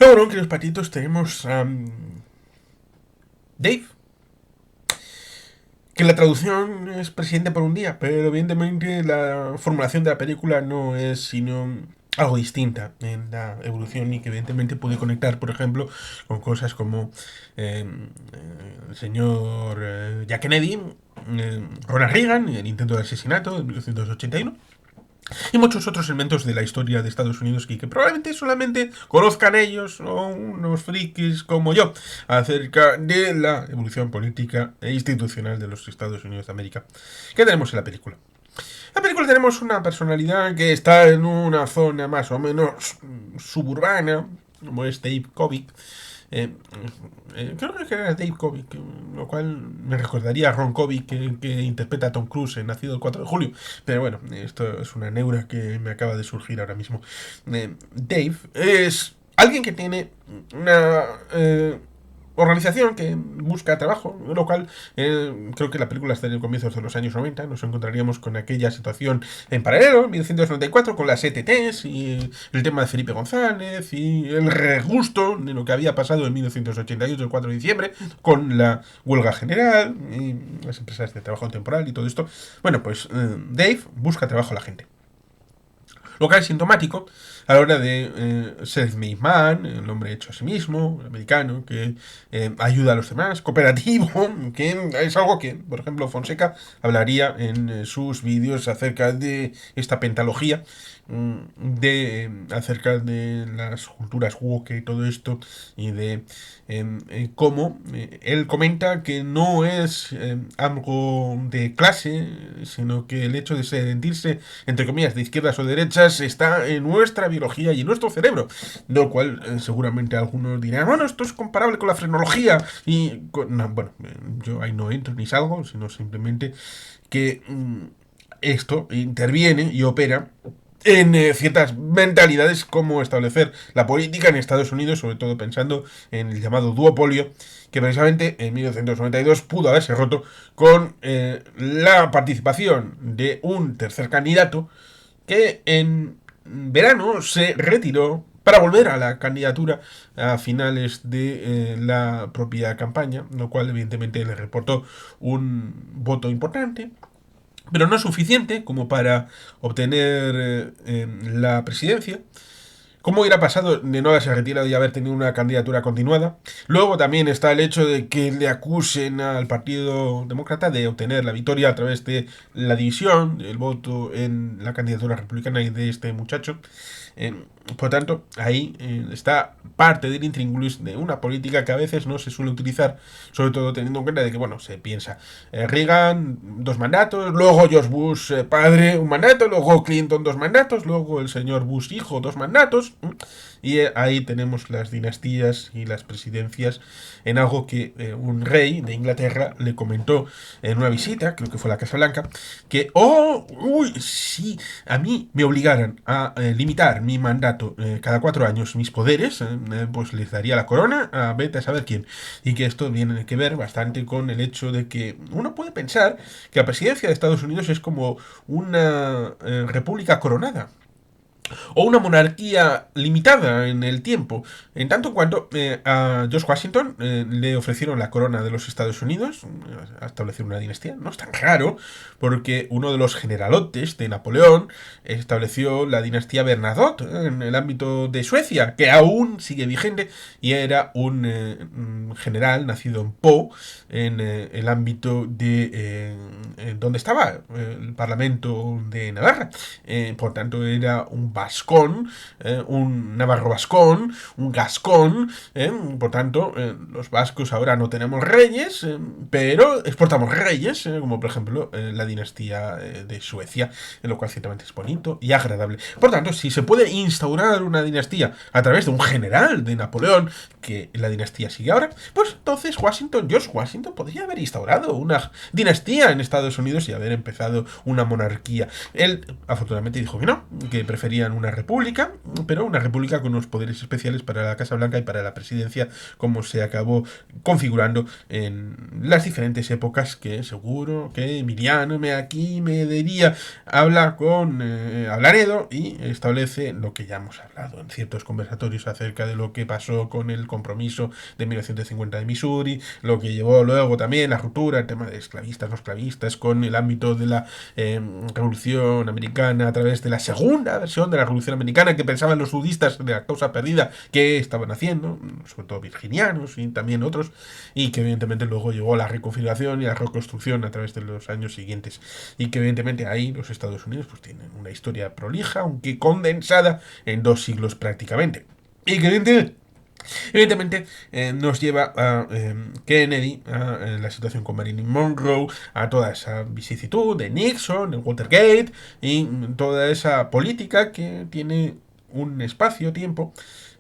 Bueno, queridos patitos, tenemos a Dave, que la traducción es presidente por un día, pero evidentemente la formulación de la película no es sino algo distinta en la evolución y que evidentemente puede conectar, por ejemplo, con cosas como el señor Jack Kennedy, Ronald Reagan, el intento de asesinato de 1981 y muchos otros elementos de la historia de Estados Unidos que probablemente solamente conozcan ellos o unos frikis como yo acerca de la evolución política e institucional de los Estados Unidos de América. ¿Qué tenemos en la película? En la película tenemos una personalidad que está en una zona más o menos suburbana, como es Dave Kovic. Eh, Creo que era Dave Kovic, lo cual me recordaría a Ron Kovic que interpreta a Tom Cruise en Nacido el 4 de julio. Pero bueno, esto es una neura que me acaba de surgir ahora mismo. Dave es alguien que tiene una organización que busca trabajo, lo cual creo que la película está en el comienzo de los años 90. Nos encontraríamos con aquella situación en paralelo, en 1994, con las ETTs y el tema de Felipe González y el regusto de lo que había pasado en 1988, el 4 de diciembre, con la huelga general y las empresas de trabajo temporal y todo esto. Bueno, pues Dave busca trabajo a la gente. Lo que es sintomático a la hora de self-made man, el hombre hecho a sí mismo, el americano, que ayuda a los demás, cooperativo, que es algo que, por ejemplo, Fonseca hablaría en sus vídeos acerca de esta pentalogía, acerca de las culturas woke y todo esto, y de cómo él comenta que no es algo de clase, sino que el hecho de sentirse, entre comillas, de izquierdas o derechas está en nuestra biología y en nuestro cerebro, lo cual seguramente algunos dirán, bueno, esto es comparable con la frenología y no, bueno, yo ahí no entro ni salgo, sino simplemente que esto interviene y opera en ciertas mentalidades, como establecer la política en Estados Unidos, sobre todo pensando en el llamado duopolio, que precisamente en 1992 pudo haberse roto con la participación de un tercer candidato que en verano se retiró para volver a la candidatura a finales de la propia campaña, lo cual evidentemente le reportó un voto importante, pero no suficiente como para obtener la presidencia. ¿Cómo hubiera pasado de no haberse retirado y haber tenido una candidatura continuada? Luego también está el hecho de que le acusen al Partido Demócrata de obtener la victoria a través de la división del voto en la candidatura republicana y de este muchacho. Por tanto, ahí está parte del intríngulis de una política que a veces no se suele utilizar, sobre todo teniendo en cuenta de que, bueno, se piensa Reagan, 2 mandatos, luego George Bush padre, 1 mandato, luego Clinton, 2 mandatos, luego el señor Bush hijo, 2 mandatos, y ahí tenemos las dinastías y las presidencias en algo que un rey de Inglaterra le comentó en una visita, creo que fue a la Casa Blanca, que, sí, a mí me obligaran a limitar mi mandato cada 4 años, mis poderes, pues les daría la corona a vete a saber quién. Y que esto tiene que ver bastante con el hecho de que uno puede pensar que la presidencia de Estados Unidos es como una república coronada o una monarquía limitada en el tiempo, en tanto en cuanto a George Washington le ofrecieron la corona de los Estados Unidos a establecer una dinastía. No es tan raro, porque uno de los generalotes de Napoleón estableció la dinastía Bernadotte en el ámbito de Suecia, que aún sigue vigente, y era un general nacido en Po, en el ámbito de donde estaba el Parlamento de Navarra. Por tanto, era un vascón, un navarro vascón, un gascón. Por tanto, los vascos ahora no tenemos reyes, pero exportamos reyes, como por ejemplo la dinastía de Suecia, en lo cual ciertamente es bonito y agradable. Por tanto, si se puede instaurar una dinastía a través de un general de Napoleón, que la dinastía sigue ahora, pues entonces George Washington, podría haber instaurado una dinastía en Estados Unidos y haber empezado una monarquía. Él, afortunadamente, dijo que no, que prefería querían una república, pero una república con unos poderes especiales para la Casa Blanca y para la presidencia, como se acabó configurando en las diferentes épocas, que seguro que Emiliano aquí me diría, habla con Laredo y establece lo que ya hemos hablado en ciertos conversatorios acerca de lo que pasó con el compromiso de 1950 de Missouri, lo que llevó luego también la ruptura, el tema de esclavistas, no esclavistas, con el ámbito de la Revolución Americana a través de la segunda versión de la Revolución Americana, que pensaban los sudistas de la causa perdida que estaban haciendo, sobre todo virginianos y también otros, y que evidentemente luego llegó a la reconfiguración y la reconstrucción a través de los años siguientes, y que evidentemente ahí los Estados Unidos pues tienen una historia prolija, aunque condensada en 2 siglos prácticamente, y que evidentemente nos lleva a Kennedy, a la situación con Marilyn Monroe, a toda esa vicisitud de Nixon, el Watergate y toda esa política que tiene un espacio-tiempo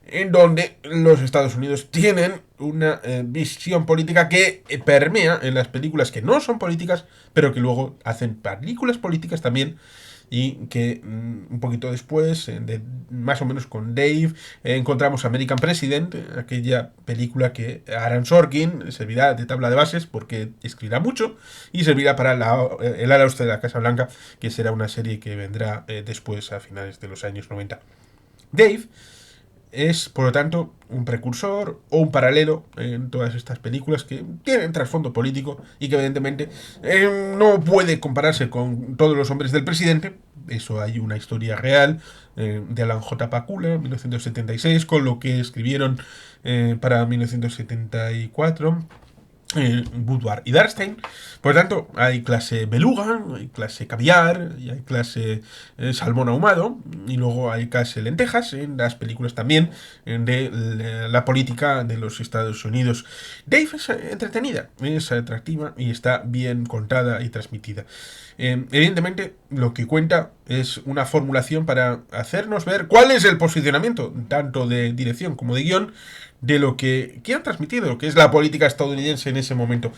en donde los Estados Unidos tienen una visión política que permea en las películas que no son políticas, pero que luego hacen películas políticas también, y que un poquito después, más o menos con Dave, encontramos American President, aquella película que Aaron Sorkin servirá de tabla de bases porque escribirá mucho y servirá para el ala oeste de la Casa Blanca, que será una serie que vendrá después a finales de los años 90. Dave es, por lo tanto, un precursor o un paralelo en todas estas películas que tienen trasfondo político y que evidentemente no puede compararse con Todos los hombres del presidente. Eso hay una historia real de Alan J. Pakula en 1976, con lo que escribieron para 1974. Woodward y Darstein. Por lo tanto, hay clase beluga, hay clase caviar, y hay clase salmón ahumado, y luego hay clase lentejas en las películas también de la política de los Estados Unidos. Dave es entretenida, es atractiva y está bien contada y transmitida. Evidentemente, lo que cuenta es una formulación para hacernos ver cuál es el posicionamiento, tanto de dirección como de guión, de lo que quieren transmitir, de lo que es la política estadounidense en ese momento.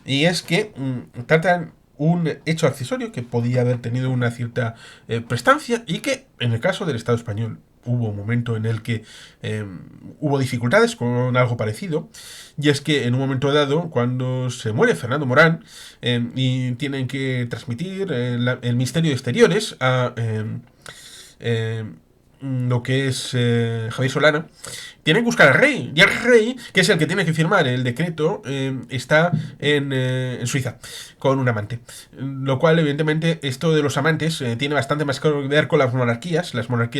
Y es que tratan un hecho accesorio que podía haber tenido una cierta prestancia, y que en el caso del Estado español hubo un momento en el que hubo dificultades con algo parecido, y es que en un momento dado, cuando se muere Fernando Morán y tienen que transmitir el Ministerio de Exteriores a lo que es Javier Solana, tienen que buscar al rey, y el rey, que es el que tiene que firmar el decreto, está en Suiza con un amante, lo cual evidentemente esto de los amantes tiene bastante más que ver con las monarquías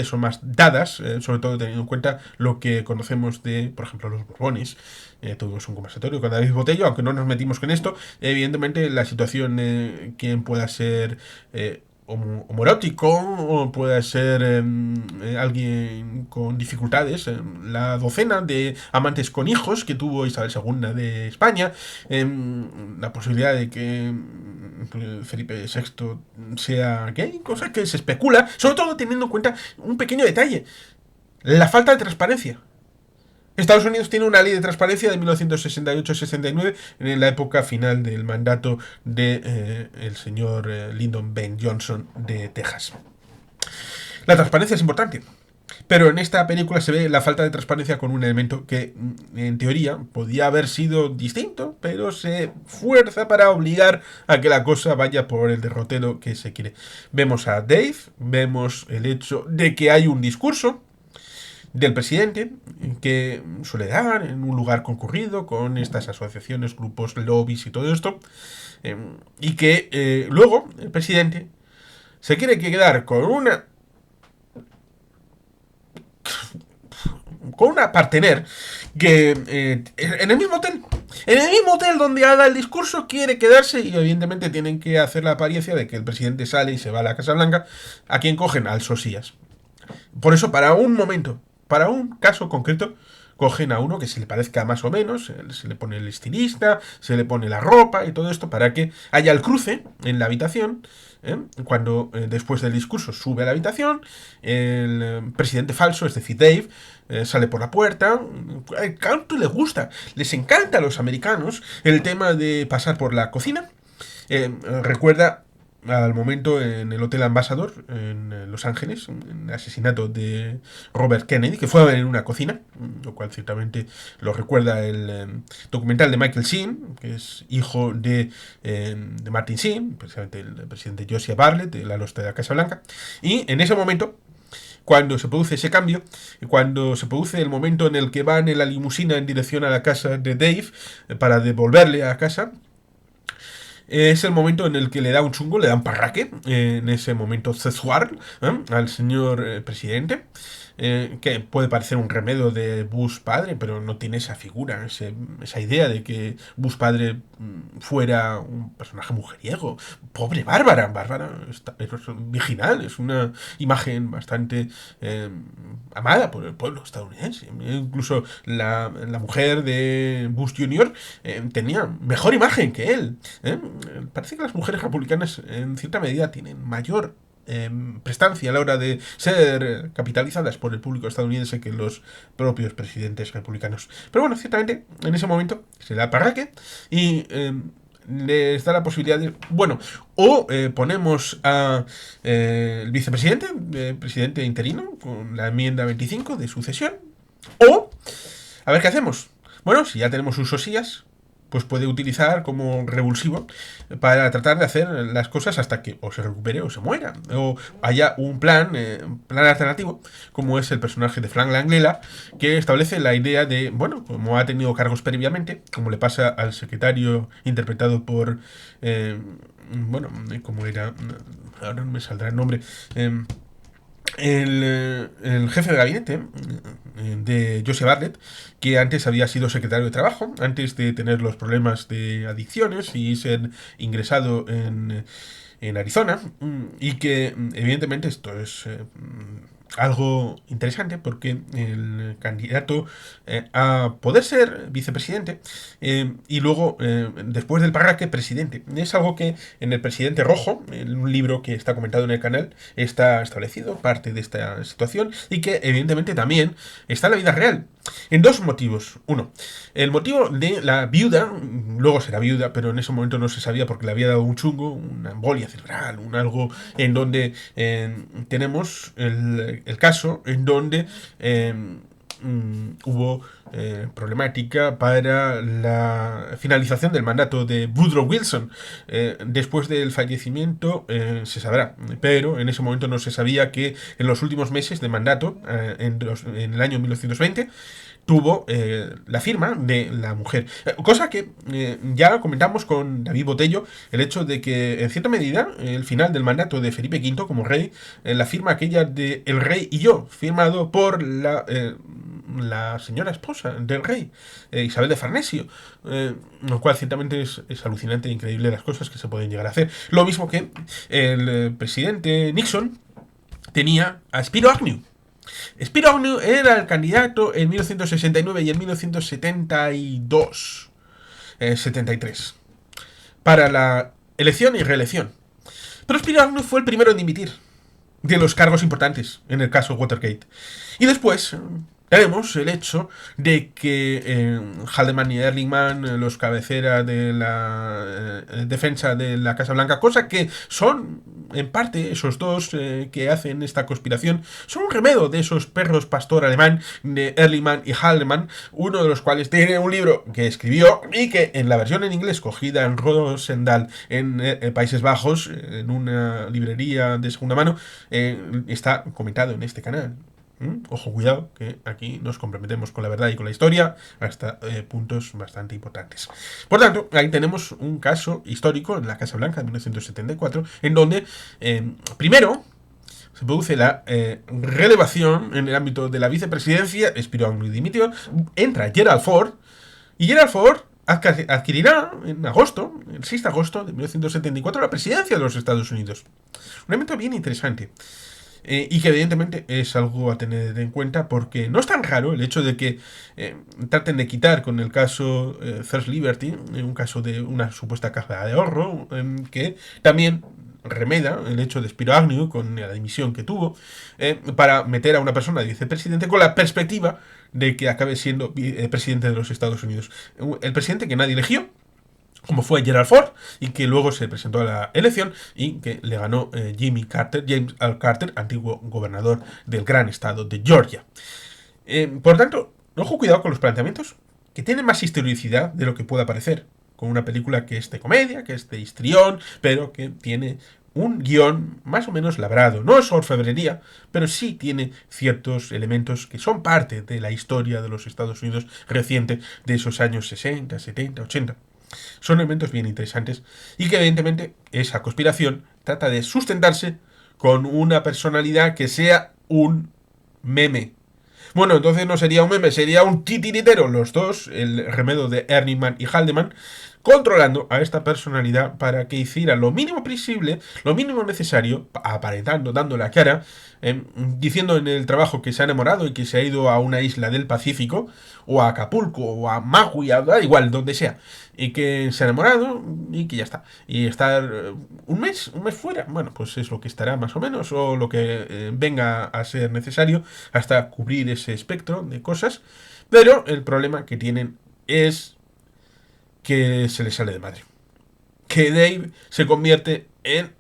son más dadas, sobre todo teniendo en cuenta lo que conocemos de, por ejemplo, los Borbones. Tuvimos un conversatorio con David Botello, aunque no nos metimos con esto. Evidentemente la situación, quien pueda ser homoerótico, o puede ser alguien con dificultades, la docena de amantes con hijos que tuvo Isabel II de España, la posibilidad de que Felipe VI sea gay, cosa que se especula, sobre todo teniendo en cuenta un pequeño detalle: la falta de transparencia. Estados Unidos tiene una ley de transparencia de 1968-69, en la época final del mandato de el señor Lyndon B. Johnson de Texas. La transparencia es importante, pero en esta película se ve la falta de transparencia con un elemento que, en teoría, podía haber sido distinto, pero se fuerza para obligar a que la cosa vaya por el derrotero que se quiere. Vemos a Dave, vemos el hecho de que hay un discurso del presidente que suele dar en un lugar concurrido con estas asociaciones, grupos, lobbies y todo esto, y que luego el presidente se quiere quedar con una partener que en el mismo hotel donde haga el discurso quiere quedarse, y evidentemente tienen que hacer la apariencia de que el presidente sale y se va a la Casa Blanca, a quien cogen al Sosías. Por eso, para un caso concreto, cogen a uno que se le parezca más o menos, se le pone el estilista, se le pone la ropa y todo esto para que haya el cruce en la habitación. Cuando después del discurso sube a la habitación, el presidente falso, es decir, Dave, sale por la puerta. ¿Cuánto les gusta? Les encanta a los americanos el tema de pasar por la cocina. Recuerda al momento en el Hotel Ambassador en Los Ángeles, en el asesinato de Robert Kennedy, que fue en una cocina, lo cual ciertamente lo recuerda el documental de Michael Sheen, que es hijo de Martin Sheen, precisamente el presidente Josiah Bartlett, el aloste de la Casa Blanca, y en ese momento, cuando se produce ese cambio, cuando se produce el momento en el que van en la limusina en dirección a la casa de Dave para devolverle a casa, es el momento en el que le da un chungo, le da un parraque, en ese momento sexual, al señor presidente, que puede parecer un remedio de Bush padre, pero no tiene esa figura, esa idea de que Bush padre fuera un personaje mujeriego. Pobre Bárbara, es virginal, es una imagen bastante amada por el pueblo estadounidense. Incluso la mujer de Bush Jr. Tenía mejor imagen que él. Parece que las mujeres republicanas en cierta medida tienen mayor prestancia a la hora de ser capitalizadas por el público estadounidense que los propios presidentes republicanos. Pero bueno, ciertamente en ese momento se da parraque y les da la posibilidad de, bueno, o ponemos a el vicepresidente, presidente interino, con la enmienda 25 de sucesión, o a ver qué hacemos. Bueno, si ya tenemos sus osillas, pues puede utilizar como revulsivo para tratar de hacer las cosas hasta que o se recupere o se muera. O haya un plan alternativo, como es el personaje de Frank Langella, que establece la idea de, bueno, como ha tenido cargos previamente, como le pasa al secretario interpretado por, bueno, como era, ahora no me saldrá el nombre, el jefe de gabinete de Joseph Bartlett, que antes había sido secretario de Trabajo, antes de tener los problemas de adicciones y ser ingresado en Arizona, y que evidentemente esto es algo interesante porque el candidato a poder ser vicepresidente y luego después del parraque presidente es algo que en El Presidente Rojo, en un libro que está comentado en el canal, está establecido parte de esta situación y que evidentemente también está en la vida real. En dos motivos. Uno, el motivo de la viuda, luego será viuda, pero en ese momento no se sabía porque le había dado un chungo, una embolia cerebral, un algo en donde tenemos el caso en donde hubo problemática para la finalización del mandato de Woodrow Wilson. Después del fallecimiento se sabrá, pero en ese momento no se sabía que en los últimos meses de mandato, en el año 1920, tuvo la firma de la mujer. Cosa que ya comentamos con David Botello, el hecho de que en cierta medida el final del mandato de Felipe V como rey, la firma aquella de El Rey y yo, firmado por la señora esposa del rey, Isabel de Farnesio, lo cual ciertamente es alucinante e increíble las cosas que se pueden llegar a hacer. Lo mismo que el presidente Nixon tenía a Spiro Agnew. Spiro Agnew era el candidato en 1969 y en 1972, 73, para la elección y reelección. Pero Spiro Agnew fue el primero en dimitir de los cargos importantes en el caso Watergate. Y después tenemos el hecho de que Haldeman y Ehrlichman, los cabecera de la defensa de la Casa Blanca, cosa que son, en parte, esos dos que hacen esta conspiración, son un remedio de esos perros pastor alemán de Ehrlichman y Haldeman, uno de los cuales tiene un libro que escribió y que en la versión en inglés cogida en Roosendaal, en Países Bajos, en una librería de segunda mano, está comentado en este canal. Ojo, cuidado, que aquí nos comprometemos con la verdad y con la historia hasta puntos bastante importantes. Por tanto, ahí tenemos un caso histórico en la Casa Blanca de 1974, en donde, primero, se produce la relevación en el ámbito de la vicepresidencia, Spiro Agnew dimitió, entra Gerald Ford, y Gerald Ford adquirirá en agosto, el 6 de agosto de 1974, la presidencia de los Estados Unidos. Un evento bien interesante. Y que evidentemente es algo a tener en cuenta porque no es tan raro el hecho de que traten de quitar con el caso First Liberty, un caso de una supuesta caja de ahorro, que también remeda el hecho de Spiro Agnew con la dimisión que tuvo, para meter a una persona de vicepresidente con la perspectiva de que acabe siendo presidente de los Estados Unidos. El presidente que nadie eligió, como fue Gerald Ford, y que luego se presentó a la elección y que le ganó James Al Carter, antiguo gobernador del gran estado de Georgia. Por tanto, ojo, cuidado con los planteamientos, que tienen más historicidad de lo que pueda parecer, con una película que es de comedia, que es de histrión, pero que tiene un guión más o menos labrado. No es orfebrería, pero sí tiene ciertos elementos que son parte de la historia de los Estados Unidos reciente de esos años 60, 70, 80. Son elementos bien interesantes y que evidentemente esa conspiración trata de sustentarse con una personalidad que sea un meme. Bueno, entonces no sería un meme, sería un titiritero. Los dos, el remedo de Ernieman y Haldeman, controlando a esta personalidad para que hiciera lo mínimo posible, lo mínimo necesario, aparentando, dando la cara, diciendo en el trabajo que se ha enamorado y que se ha ido a una isla del Pacífico, o a Acapulco, o a Maui, da igual, donde sea, y que se ha enamorado y que ya está. Y estar un mes fuera, bueno, pues es lo que estará más o menos, o lo que venga a ser necesario hasta cubrir ese espectro de cosas. Pero el problema que tienen es que se le sale de madre. Que Dave se convierte en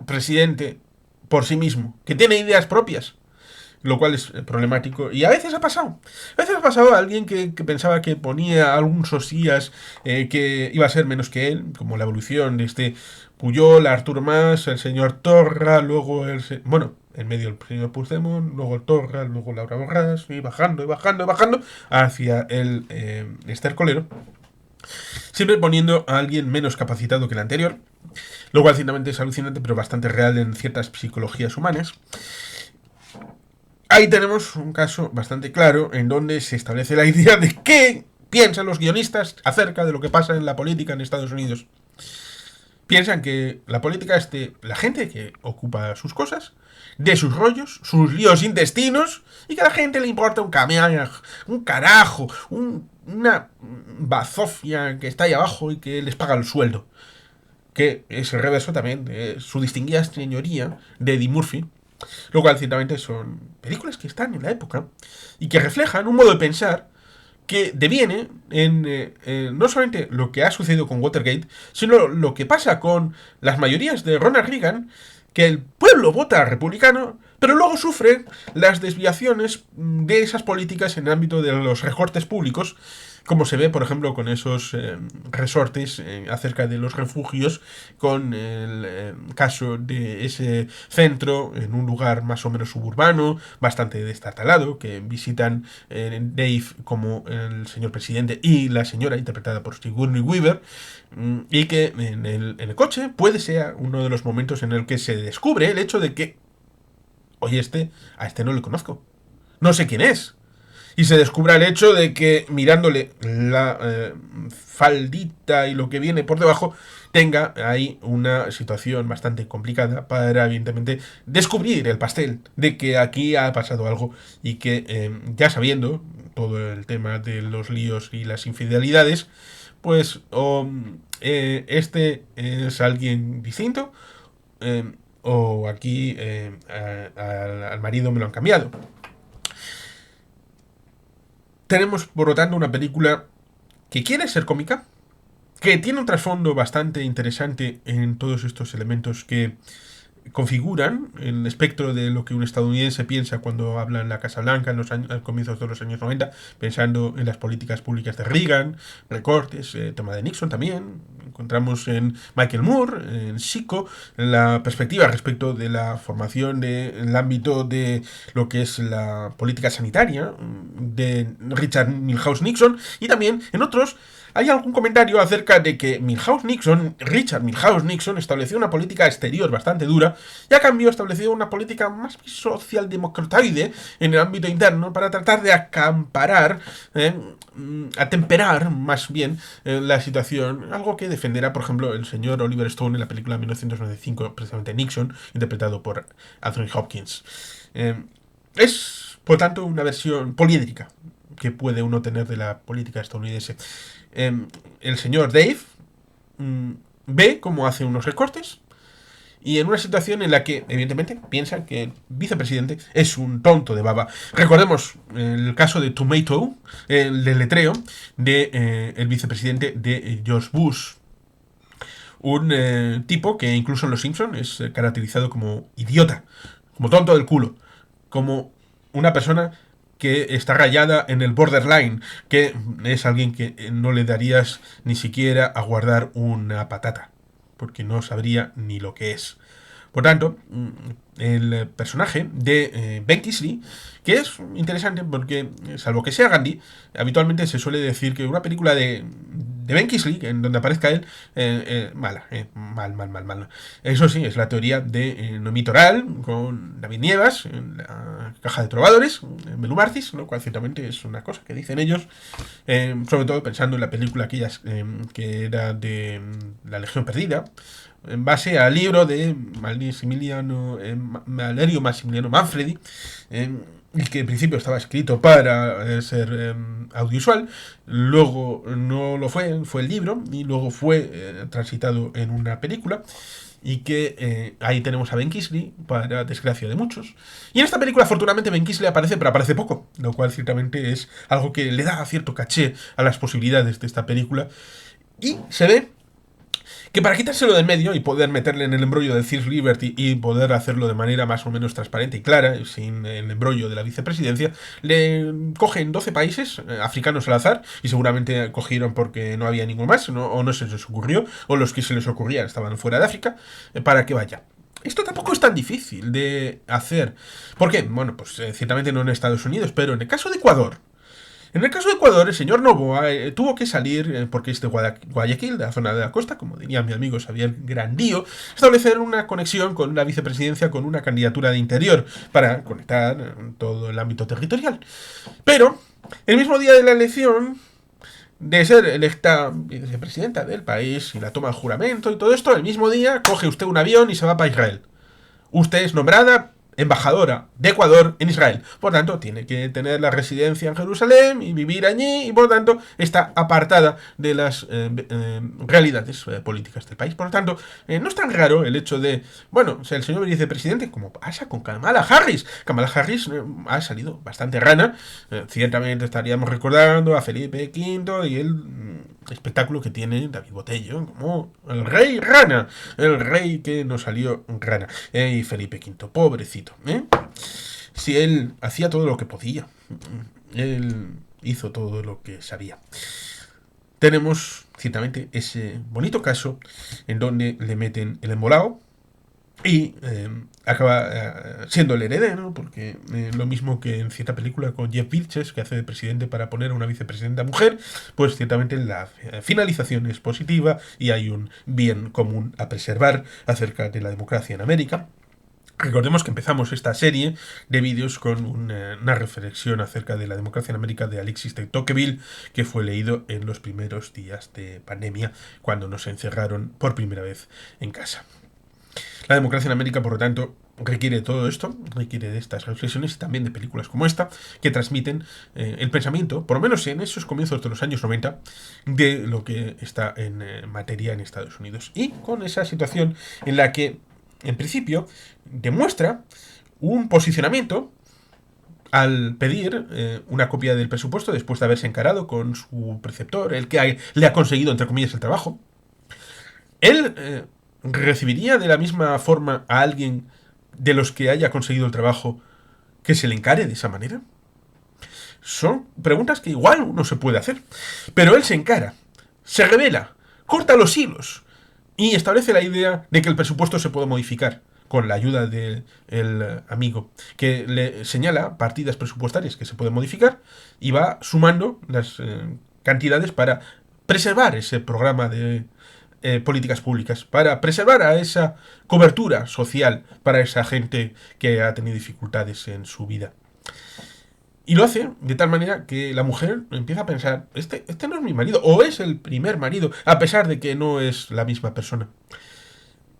presidente por sí mismo, que tiene ideas propias, lo cual es problemático. Y a veces ha pasado. A veces ha pasado a alguien que pensaba que ponía algún sosías que iba a ser menos que él, como la evolución de este Puyol, Arturo Mas, el señor Torra, luego bueno, en medio el señor Puigdemont, luego el Torra, luego Laura Borràs, y bajando, y bajando, y bajando, hacia el estercolero, siempre poniendo a alguien menos capacitado que el anterior, lo cual ciertamente es alucinante, pero bastante real en ciertas psicologías humanas. Ahí tenemos un caso bastante claro en donde se establece la idea de qué piensan los guionistas acerca de lo que pasa en la política en Estados Unidos. Piensan que la política es de la gente que ocupa sus cosas, de sus rollos, sus líos intestinos, y que a la gente le importa un carajo, una bazofia que está ahí abajo y que les paga el sueldo. Que es el reverso también de su distinguida señoría de Eddie Murphy, lo cual ciertamente son películas que están en la época y que reflejan un modo de pensar que deviene en no solamente lo que ha sucedido con Watergate, sino lo que pasa con las mayorías de Ronald Reagan, que el pueblo vota republicano, pero luego sufre las desviaciones de esas políticas en el ámbito de los recortes públicos, como se ve, por ejemplo, con esos resortes acerca de los refugios, con el caso de ese centro en un lugar más o menos suburbano, bastante destartalado, que visitan Dave como el señor presidente y la señora, interpretada por Sigourney Weaver, y que en el coche puede ser uno de los momentos en el que se descubre el hecho de que, oye, a este no le conozco, no sé quién es. Y se descubra el hecho de que mirándole la faldita y lo que viene por debajo, tenga ahí una situación bastante complicada para, evidentemente, descubrir el pastel de que aquí ha pasado algo y que, ya sabiendo todo el tema de los líos y las infidelidades, pues este es alguien distinto, o aquí al marido me lo han cambiado. Tenemos, por lo tanto, una película que quiere ser cómica, que tiene un trasfondo bastante interesante en todos estos elementos que configuran el espectro de lo que un estadounidense piensa cuando habla en la Casa Blanca en los años, a comienzos de los años 90, pensando en las políticas públicas de Reagan, recortes, tema de Nixon también. Encontramos en Michael Moore, en Chico, la perspectiva respecto de la formación del ámbito de lo que es la política sanitaria de Richard Milhouse Nixon, y también en otros hay algún comentario acerca de que Richard Milhouse Nixon, estableció una política exterior bastante dura y a cambio estableció una política más socialdemocratoide en el ámbito interno para tratar de atemperar más bien la situación, algo que defenderá, por ejemplo, el señor Oliver Stone en la película 1995, precisamente Nixon, interpretado por Anthony Hopkins. Es, por tanto, una versión poliédrica que puede uno tener de la política estadounidense. El señor Dave ve cómo hace unos recortes y en una situación en la que, evidentemente, piensa que el vicepresidente es un tonto de baba. Recordemos el caso de Tomato, el deletreo de el vicepresidente de George Bush, un tipo que incluso en Los Simpson es caracterizado como idiota, como tonto del culo, como una persona que está rayada en el borderline, que es alguien que no le darías ni siquiera a guardar una patata, porque no sabría ni lo que es. Por tanto, el personaje de Ben Kingsley, que es interesante porque, salvo que sea Gandhi, habitualmente se suele decir que una película de Ben Kingsley, en donde aparezca él, mala, mal. Eso sí, es la teoría de Noemí Toral, con David Nievas, en la caja de trovadores, en Belú Marcis, lo cual ciertamente es una cosa que dicen ellos, sobre todo pensando en la película aquellas que era de La Legión Perdida, en base al libro de Valerio Massimiliano Manfredi, y que en principio estaba escrito para ser audiovisual, luego no lo fue el libro, y luego fue transitado en una película, y que ahí tenemos a Ben Kingsley, para desgracia de muchos. Y en esta película, afortunadamente, Ben Kingsley aparece, pero aparece poco, lo cual ciertamente es algo que le da cierto caché a las posibilidades de esta película. Y se ve que para quitárselo del medio y poder meterle en el embrollo de Thieves Liberty y poder hacerlo de manera más o menos transparente y clara, sin el embrollo de la vicepresidencia, le cogen 12 países africanos al azar, y seguramente cogieron porque no había ninguno más, o no se les ocurrió, o los que se les ocurrían estaban fuera de África, para que vaya. Esto tampoco es tan difícil de hacer. ¿Por qué? Bueno, pues ciertamente no en Estados Unidos, pero en el caso de Ecuador, en el caso de Ecuador, el señor Novoa tuvo que salir, porque es de Guayaquil, de la zona de la costa, como diría mi amigo Xavier Grandío, establecer una conexión con la vicepresidencia, con una candidatura de interior, para conectar todo el ámbito territorial. Pero, el mismo día de la elección, de ser electa vicepresidenta del país y la toma de juramento y todo esto, el mismo día coge usted un avión y se va para Israel. Usted es nombrada embajadora de Ecuador en Israel. Por tanto, tiene que tener la residencia en Jerusalén y vivir allí, y por tanto está apartada de las realidades políticas del país. Por lo tanto, no es tan raro el hecho de, bueno, o sea, el señor vicepresidente, como pasa con Kamala Harris. Kamala Harris ha salido bastante rana. Ciertamente estaríamos recordando a Felipe V y el espectáculo que tiene David Botello como el rey rana, el rey que nos salió rana. Y Felipe V, pobrecito, si él hacía todo lo que podía, él hizo todo lo que sabía. Tenemos ciertamente ese bonito caso en donde le meten el embolado y acaba siendo el heredero, porque lo mismo que en cierta película con Jeff Bridges, que hace de presidente para poner a una vicepresidenta mujer, pues ciertamente la finalización es positiva y hay un bien común a preservar acerca de la democracia en América. Recordemos que empezamos esta serie de vídeos con una reflexión acerca de la democracia en América de Alexis de Tocqueville, que fue leído en los primeros días de pandemia, cuando nos encerraron por primera vez en casa. La democracia en América, por lo tanto, requiere de todo esto, requiere de estas reflexiones y también de películas como esta, que transmiten el pensamiento, por lo menos en esos comienzos de los años 90, de lo que está en materia en Estados Unidos. Y con esa situación en la que, en principio, demuestra un posicionamiento al pedir una copia del presupuesto después de haberse encarado con su preceptor, el que le ha conseguido, entre comillas, el trabajo. Él recibiría de la misma forma a alguien de los que haya conseguido el trabajo que se le encare de esa manera. Son preguntas que igual uno se puede hacer. Pero él se encara, se revela, corta los hilos y establece la idea de que el presupuesto se puede modificar con la ayuda del amigo, que le señala partidas presupuestarias que se pueden modificar y va sumando las cantidades para preservar ese programa de políticas públicas, para preservar a esa cobertura social para esa gente que ha tenido dificultades en su vida. Y lo hace de tal manera que la mujer empieza a pensar, este no es mi marido, o es el primer marido, a pesar de que no es la misma persona.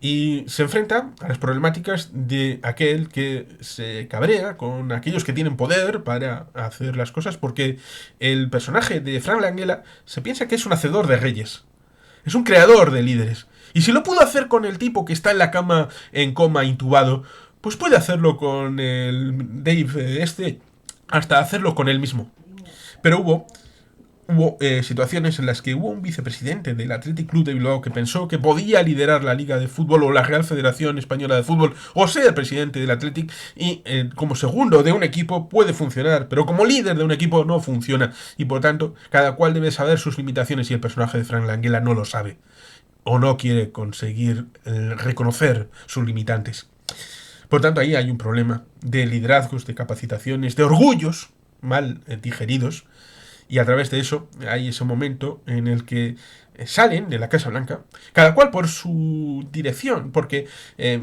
Y se enfrenta a las problemáticas de aquel que se cabrea con aquellos que tienen poder para hacer las cosas, porque el personaje de Frank Langella se piensa que es un hacedor de reyes, es un creador de líderes. Y si lo pudo hacer con el tipo que está en la cama en coma intubado, pues puede hacerlo con el Dave hasta hacerlo con él mismo. Pero hubo Hubo situaciones en las que hubo un vicepresidente del Athletic Club de Bilbao que pensó que podía liderar la Liga de Fútbol o la Real Federación Española de Fútbol o ser presidente del Athletic y como segundo de un equipo puede funcionar, pero como líder de un equipo no funciona y por tanto cada cual debe saber sus limitaciones y el personaje de Frank Langella no lo sabe o no quiere conseguir reconocer sus limitantes. Por tanto, ahí hay un problema de liderazgos, de capacitaciones, de orgullos mal digeridos y a través de eso hay ese momento en el que salen de la Casa Blanca, cada cual por su dirección, porque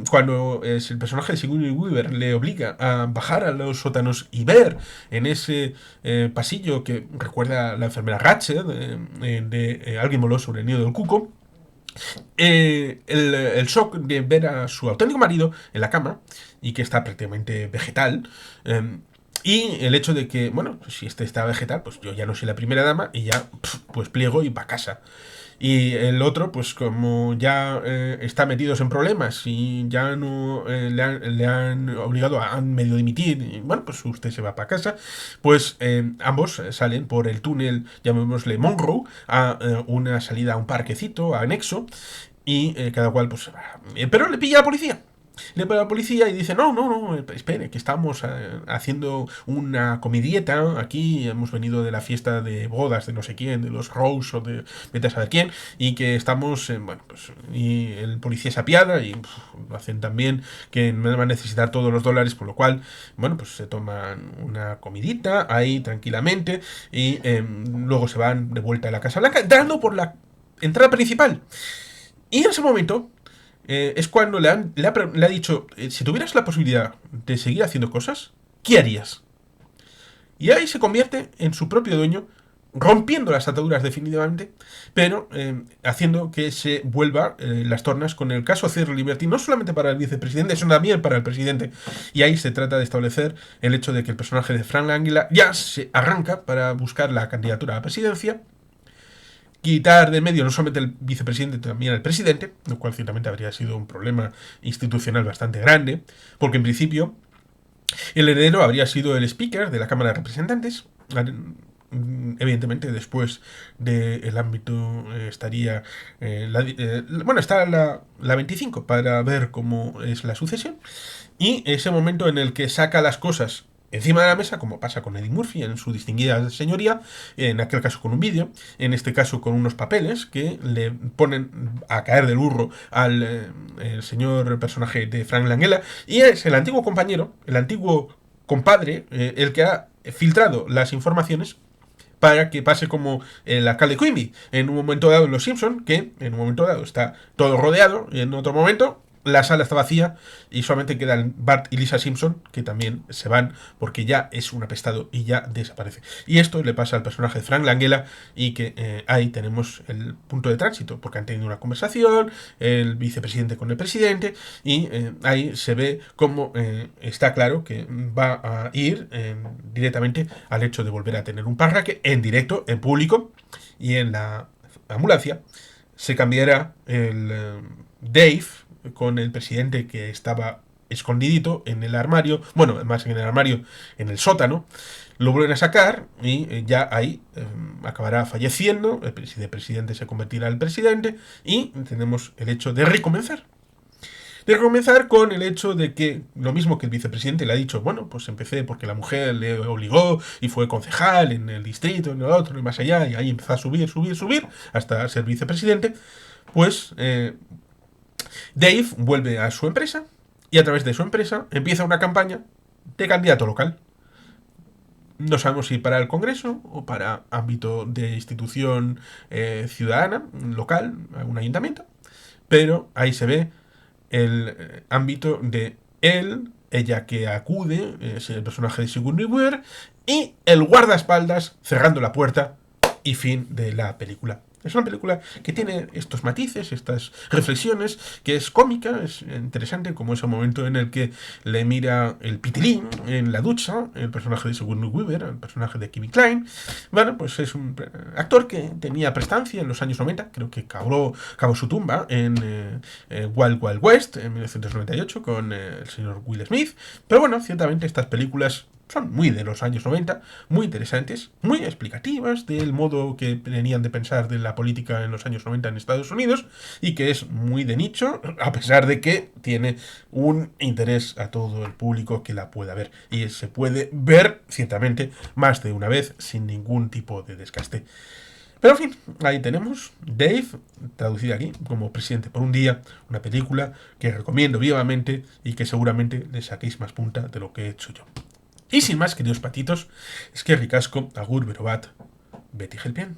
cuando el personaje de Sigourney Weaver le obliga a bajar a los sótanos y ver en ese pasillo que recuerda a la enfermera Ratched de Alguien voló sobre el nido del cuco, el shock de ver a su auténtico marido en la cama y que está prácticamente vegetal. Y el hecho de que, bueno, pues si este está vegetal, pues yo ya no soy la primera dama y ya, pues pliego y pa' casa. Y el otro, pues como ya está metidos en problemas y ya no le han obligado a medio dimitir, y bueno, pues usted se va para casa, pues ambos salen por el túnel, llamémosle Monroe, a una salida a un parquecito anexo, y cada cual pues se va. Pero le pilla a la policía. Le pilla a la policía y dice, no, no, no, espere, que estamos haciendo una comidieta, aquí hemos venido de la fiesta de bodas de no sé quién, de los Rose o de vete a saber quién, y que estamos, bueno, pues, y el policía se apiada y hacen también que no van a necesitar todos los dólares, por lo cual, bueno, pues se toman una comidita ahí tranquilamente y luego se van de vuelta a la Casa Blanca, entrando por la entrada principal. Y en ese momento es cuando le ha dicho, si tuvieras la posibilidad de seguir haciendo cosas, ¿qué harías? Y ahí se convierte en su propio dueño, rompiendo las ataduras definitivamente, pero haciendo que se vuelva las tornas con el caso Zero Liberty, no solamente para el vicepresidente, sino también para el presidente. Y ahí se trata de establecer el hecho de que el personaje de Frank Langella ya se arranca para buscar la candidatura a la presidencia, quitar de medio no solamente el vicepresidente, también al presidente, lo cual ciertamente habría sido un problema institucional bastante grande, porque en principio el heredero habría sido el speaker de la Cámara de Representantes. Evidentemente, después del ámbito estaría. Bueno, está la 25 para ver cómo es la sucesión. Y ese momento en el que saca las cosas encima de la mesa, como pasa con Eddie Murphy en su distinguida señoría, en aquel caso con un vídeo, en este caso con unos papeles que le ponen a caer del burro al el señor personaje de Frank Langella, y es el antiguo compañero, el antiguo compadre, el que ha filtrado las informaciones para que pase como el alcalde Quimby en un momento dado en Los Simpson, que en un momento dado está todo rodeado y en otro momento la sala está vacía y solamente quedan Bart y Lisa Simpson, que también se van porque ya es un apestado y ya desaparece. Y esto le pasa al personaje de Frank Langella y que ahí tenemos el punto de tránsito, porque han tenido una conversación, el vicepresidente con el presidente, y ahí se ve cómo está claro que va a ir directamente al hecho de volver a tener un parraque en directo, en público, y en la ambulancia se cambiará el Dave con el presidente que estaba escondidito en el armario, bueno, más que en el armario, en el sótano, lo vuelven a sacar y ya ahí acabará falleciendo, el presidente se convertirá en presidente y tenemos el hecho de recomenzar. De comenzar con el hecho de que, lo mismo que el vicepresidente le ha dicho, bueno, pues empecé porque la mujer le obligó y fue concejal en el distrito, en el otro y más allá, y ahí empezó a subir, subir, subir, hasta ser vicepresidente, pues Dave vuelve a su empresa y a través de su empresa empieza una campaña de candidato local. No sabemos si para el Congreso o para ámbito de institución ciudadana, local, un ayuntamiento, pero ahí se ve el ámbito de él, ella que acude, es el personaje de Sigourney Weaver, y el guardaespaldas cerrando la puerta y fin de la película. Es una película que tiene estos matices, estas reflexiones, que es cómica, es interesante, como ese momento en el que le mira el pitilín en la ducha, el personaje de Sigourney Weaver, el personaje de Kevin Kline. Bueno, pues es un actor que tenía prestancia en los años 90, creo que cavó su tumba en Wild Wild West, en 1998, con el señor Will Smith. Pero bueno, ciertamente estas películas son muy de los años 90, muy interesantes, muy explicativas del modo que tenían de pensar de la política en los años 90 en Estados Unidos, y que es muy de nicho, a pesar de que tiene un interés a todo el público que la pueda ver. Y se puede ver, ciertamente, más de una vez sin ningún tipo de desgaste. Pero en fin, ahí tenemos Dave, traducida aquí como Presidente por un día, una película que recomiendo vivamente y que seguramente le saquéis más punta de lo que he hecho yo. Y sin más, queridos patitos, es que ricasco, agur, berobat, Betty Helpien.